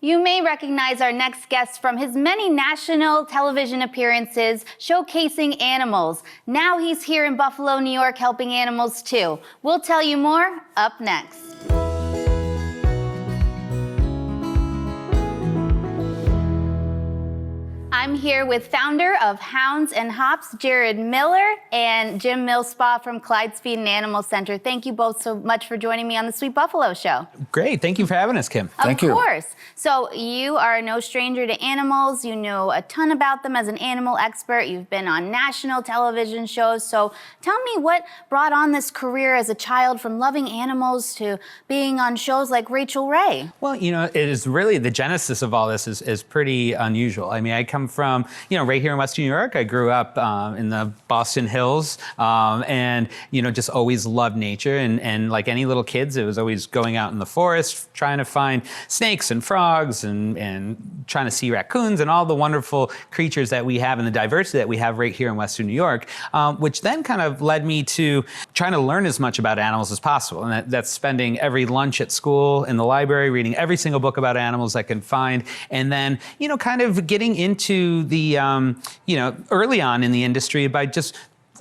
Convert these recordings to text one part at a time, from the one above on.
You may recognize our next guest from his many national television appearances showcasing animals. Now he's here in Buffalo, New York, helping animals too. We'll tell you more up next. I'm here with founder of Hounds and Hops, Jarod Miller, and Jim Millspaugh from Clyde Speed and Animal Center. Thank you both so much for joining me on the Sweet Buffalo Show. Great. Thank you for having us, Kim. Of course. So you are no stranger to animals. You know a ton about them as an animal expert. You've been on national television shows. So tell me what brought on this career as a child from loving animals to being on shows like Rachel Ray. Well, you know, it is really the genesis of all this is pretty unusual. I mean, I come from, right here in Western New York. I grew up in the Boston Hills and, just always loved nature. And like any little kids, it was always going out in the forest, trying to find snakes and frogs and trying to see raccoons and all the wonderful creatures that we have and the diversity that we have right here in Western New York, which then kind of led me to trying to learn as much about animals as possible. And that's spending every lunch at school in the library, reading every single book about animals I can find. And then, kind of getting into the, early on in the industry by just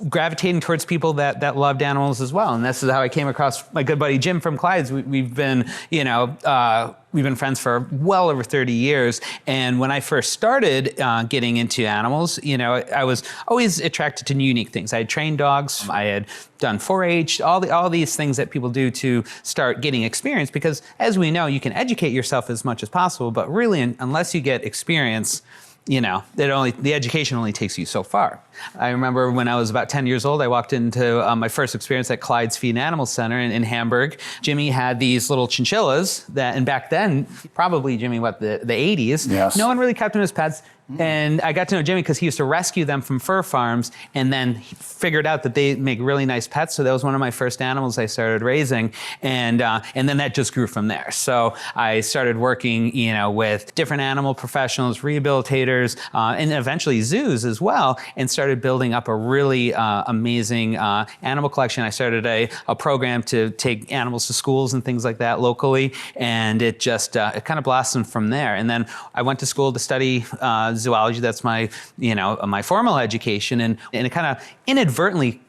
gravitating towards people that loved animals as well. And this is how I came across my good buddy Jim from Clyde's. We've been, we've been friends for well over 30 years. And when I first started getting into animals, I was always attracted to unique things. I had trained dogs. I had done 4-H, all these things that people do to start getting experience. Because as we know, you can educate yourself as much as possible, but really, unless you get experience, the education only takes you so far. I remember when I was about 10 years old, I walked into my first experience at Clyde Speed and Animal Center in Hamburg. Jimmy had these little chinchillas and back then, probably Jimmy, the 80s, yes. No one really kept them as pets. And I got to know Jimmy because he used to rescue them from fur farms and then he figured out that they make really nice pets. So that was one of my first animals I started raising. And then that just grew from there. So I started working, with different animal professionals, rehabilitators, and eventually zoos as well, and started building up a really amazing animal collection. I started a program to take animals to schools and things like that locally. And it just, it kind of blossomed from there. And then I went to school to study zoology. That's my, my formal education. And it kind of inadvertently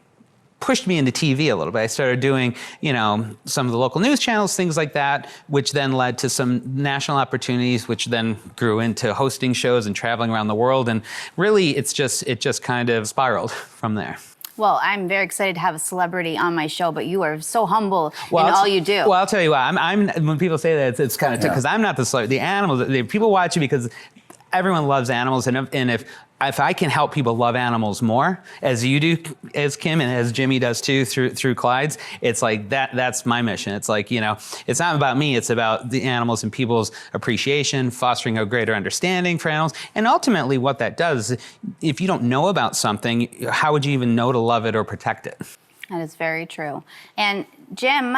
pushed me into TV a little bit. I started doing, some of the local news channels, things like that, which then led to some national opportunities, which then grew into hosting shows and traveling around the world. And really, it just kind of spiraled from there. Well, I'm very excited to have a celebrity on my show, but you are so humble in all you do. Well, I'll tell you what, I'm when people say that, it's kind of, because I'm not the celebrity. The animals, people watch you because everyone loves animals, and if I can help people love animals more, as you do, as Kim, and as Jimmy does too, through Clyde's, it's like that's my mission. It's like, it's not about me, it's about the animals and people's appreciation, fostering a greater understanding for animals. And ultimately what that does, if you don't know about something, how would you even know to love it or protect it? That is very true. And Jim,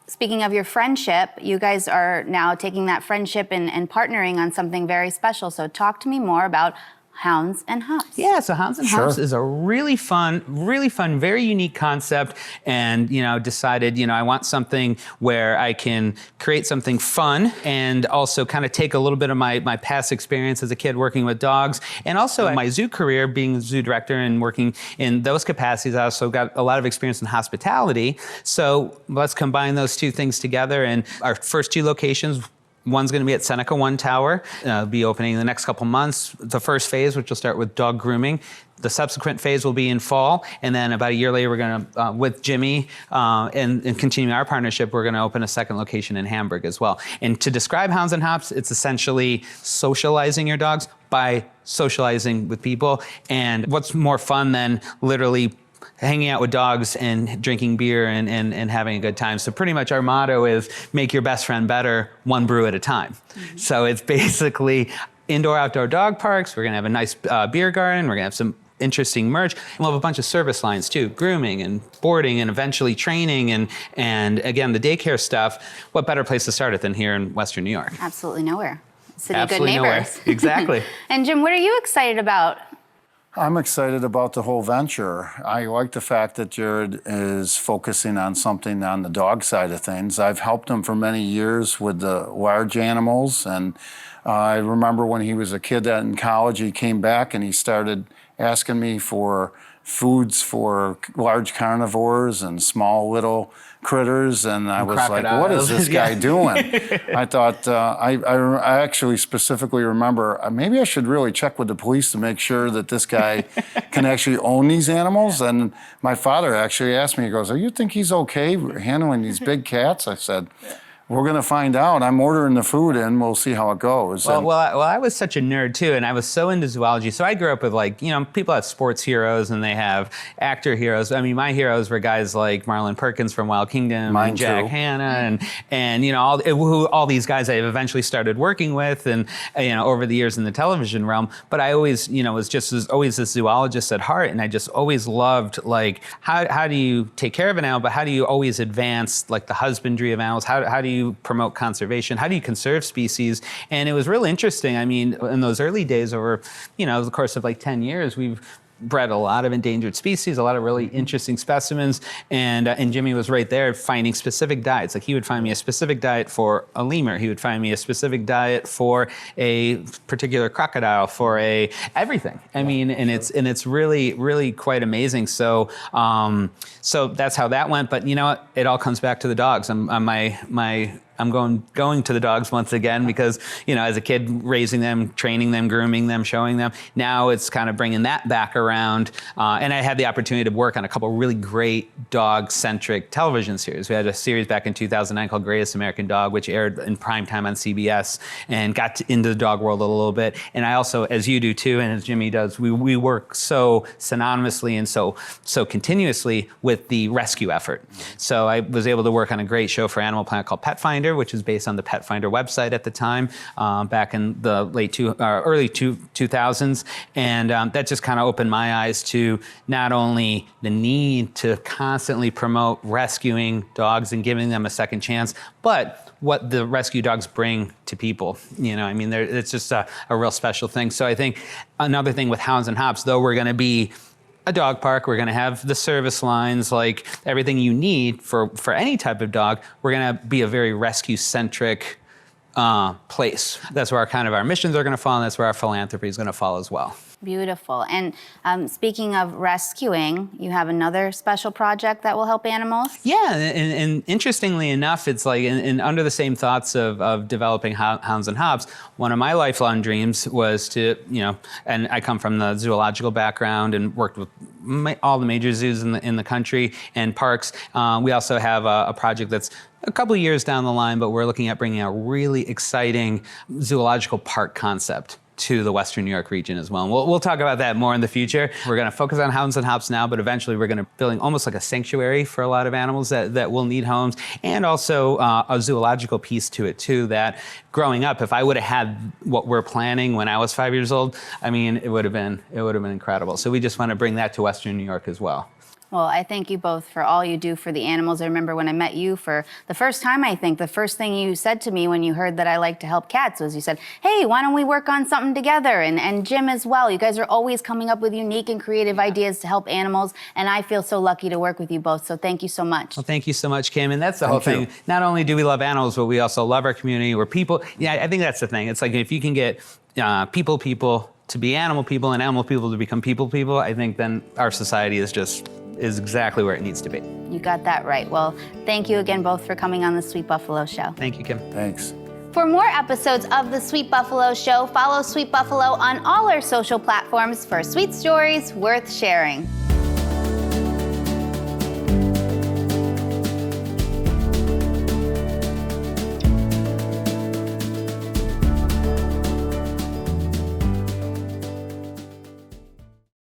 speaking of your friendship, you guys are now taking that friendship and partnering on something very special. So talk to me more about Hounds and Hops. Yeah, so Hounds and Hops is a really fun, very unique concept. And, decided, I want something where I can create something fun and also kind of take a little bit of my past experience as a kid working with dogs. And also my zoo career, being a zoo director and working in those capacities, I also got a lot of experience in hospitality. So let's combine those two things together. And our first 2 locations, one's going to be at Seneca One Tower. It'll be opening in the next couple months. The first phase, which will start with dog grooming. The subsequent phase will be in fall. And then about a year later, we're going to, with Jimmy and continuing our partnership, we're going to open a second location in Hamburg as well. And to describe Hounds and Hops, it's essentially socializing your dogs by socializing with people. And what's more fun than literally hanging out with dogs and drinking beer and having a good time. So pretty much our motto is make your best friend better, one brew at a time. Mm-hmm. So it's basically indoor, outdoor dog parks. We're going to have a nice beer garden. We're going to have some interesting merch. And we'll have a bunch of service lines too, grooming and boarding and eventually training and again, the daycare stuff. What better place to start it than here in Western New York? Absolutely nowhere. City Absolutely of good neighbors. Nowhere. Exactly. And Jim, what are you excited about? I'm excited about the whole venture. I like the fact that Jarod is focusing on something on the dog side of things. I've helped him for many years with the large animals, and I remember when he was a kid in college, he came back and he started asking me for foods for large carnivores and small little critters, and I was like, what is this guy doing? I thought, I actually specifically remember, maybe I should really check with the police to make sure that this guy can actually own these animals. And my father actually asked me, he goes, you think he's okay handling these big cats? I said, we're going to find out. I'm ordering the food in. We'll see how it goes. Well, I was such a nerd too, and I was so into zoology. So I grew up with people have sports heroes and they have actor heroes. I mean, my heroes were guys like Marlon Perkins from Wild Kingdom, and Jack Hanna, and all these guys I eventually started working with, and over the years in the television realm. But I always, was always a zoologist at heart, and I just always loved how do you take care of an animal, but how do you always advance the husbandry of animals? How do you promote conservation? How do you conserve species? And it was really interesting. I mean, in those early days, over the course of 10 years, we've bred a lot of endangered species, a lot of really interesting specimens, and Jimmy was right there finding specific diets. He would find me a specific diet for a lemur. He would find me a specific diet for a particular crocodile, for everything. I mean, and it's really, really quite amazing. So so that's how that went. But you know what? It all comes back to the dogs. I'm going to the dogs once again because, as a kid, raising them, training them, grooming them, showing them. Now it's kind of bringing that back around. And I had the opportunity to work on a couple really great dog-centric television series. We had a series back in 2009 called Greatest American Dog, which aired in prime time on CBS and got into the dog world a little bit. And I also, as you do too, and as Jimmy does, we work so synonymously and so continuously with the rescue effort. So I was able to work on a great show for Animal Planet called Pet Finder, which is based on the Pet Finder website at the time, back in the early 2000s. And that just kind of opened my eyes to not only the need to constantly promote rescuing dogs and giving them a second chance, but what the rescue dogs bring to people. It's just a real special thing. So I think another thing with Hounds and Hops, though we're going to be a dog park, we're going to have the service lines, everything you need for any type of dog. We're going to be a very rescue-centric place. That's where our missions are going to fall, and that's where our philanthropy is going to fall as well. Beautiful. And speaking of rescuing, you have another special project that will help animals? Yeah, and interestingly enough, it's under the same thoughts of developing Hounds and Hops, one of my lifelong dreams was to, and I come from the zoological background and worked with all the major zoos in the country and parks. We also have a project that's a couple of years down the line, but we're looking at bringing a really exciting zoological park concept to the Western New York region as well. And we'll talk about that more in the future. We're going to focus on Hounds and Hops now, but eventually we're going to building almost like a sanctuary for a lot of animals that will need homes, and also a zoological piece to it too, that growing up, if I would have had what we're planning when I was 5 years old, it would have been incredible. So we just want to bring that to Western New York as well. Well, I thank you both for all you do for the animals. I remember when I met you for the first time, I think the first thing you said to me when you heard that I like to help cats was you said, hey, why don't we work on something together? And Jim as well. You guys are always coming up with unique and creative ideas to help animals. And I feel so lucky to work with you both. So thank you so much. Well, thank you so much, Kim. And that's the whole thing. Not only do we love animals, but we also love our community. We're people. Yeah, I think that's the thing. It's if you can get people to be animal people and animal people to become people, I think then our society is exactly where it needs to be. You got that right. Well, thank you again both for coming on the Sweet Buffalo Show. Thank you, Kim. Thanks. For more episodes of the Sweet Buffalo Show, follow Sweet Buffalo on all our social platforms for sweet stories worth sharing.